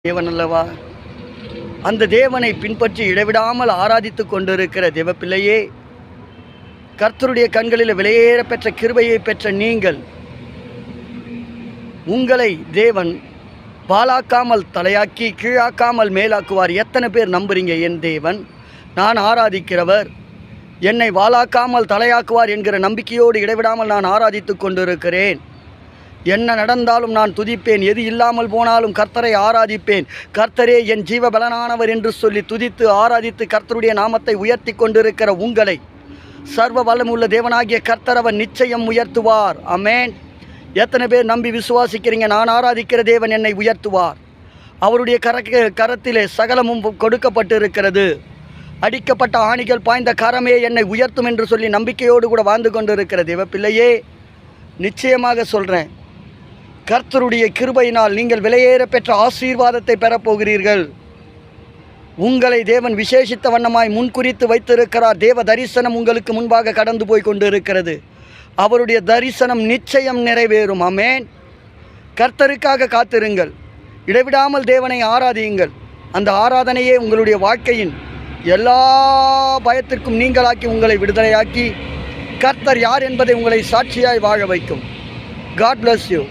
தேவன் அல்லவா? அந்த தேவனை பின்பற்றி இடைவிடாமல் ஆராதித்து கொண்டிருக்கிற தேவ பிள்ளையே, கர்த்தருடைய கண்களில் விலையேற பெற்ற கிருபையை பெற்ற நீங்கள், உங்களை தேவன் பாலாக்காமல் தலையாக்கி கீழாக்காமல் மேலாக்குவார். எத்தனை பேர் நம்புறீங்க? என் தேவன், நான் ஆராதிக்கிறவர், என்னை வாலாக்காமல் தலையாக்குவார் என்கிற நம்பிக்கையோடு இடைவிடாமல் நான் ஆராதித்து கொண்டிருக்கிறேன். என்ன நடந்தாலும் நான் துதிப்பேன், எது இல்லாமல் போனாலும் கர்த்தரை ஆராதிப்பேன். கர்த்தரே என் ஜீவ பலனானவர் என்று சொல்லி துதித்து ஆராதித்து கர்த்தருடைய நாமத்தை உயர்த்தி கொண்டிருக்கிற உங்களை சர்வ வல்லமுள்ள தேவனாகிய கர்த்தர் அவர் நிச்சயம் உயர்த்துவார். ஆமென். எத்தனை பேர் நம்பி விசுவாசிக்கிறீங்க? நான் ஆராதிக்கிற தேவன் என்னை உயர்த்துவார். அவருடைய கரத்திலே சகலமும் கொடுக்கப்பட்டு இருக்கிறது. அடிக்கப்பட்ட ஆணிகள் பாய்ந்த கரமே என்னை உயர்த்தும் என்று சொல்லி நம்பிக்கையோடு கூட வாழ்ந்து கொண்டு இருக்கிற தேவ பிள்ளையே, நிச்சயமாக சொல்கிறேன், கர்த்தருடைய கிருபையினால் நீங்கள் விலையேற பெற்ற ஆசீர்வாதத்தை பெறப்போகிறீர்கள். உங்களை தேவன் விசேஷித்த வண்ணமாய் முன்குறித்து வைத்திருக்கிறார். தேவ தரிசனம் உங்களுக்கு முன்பாக கடந்து போய் கொண்டு இருக்கிறது. அவருடைய தரிசனம் நிச்சயம் நிறைவேறும். ஆமென். கர்த்தருக்காக காத்திருங்கள், இடைவிடாமல் தேவனை ஆராதியுங்கள். அந்த ஆராதனையே உங்களுடைய வாழ்க்கையின் எல்லா பயத்திற்கும் நீங்களாக்கி உங்களை விடுதலையாக்கி கர்த்தர் யார் என்பதை உங்களை சாட்சியாய் வாழ வைக்கும். God bless you.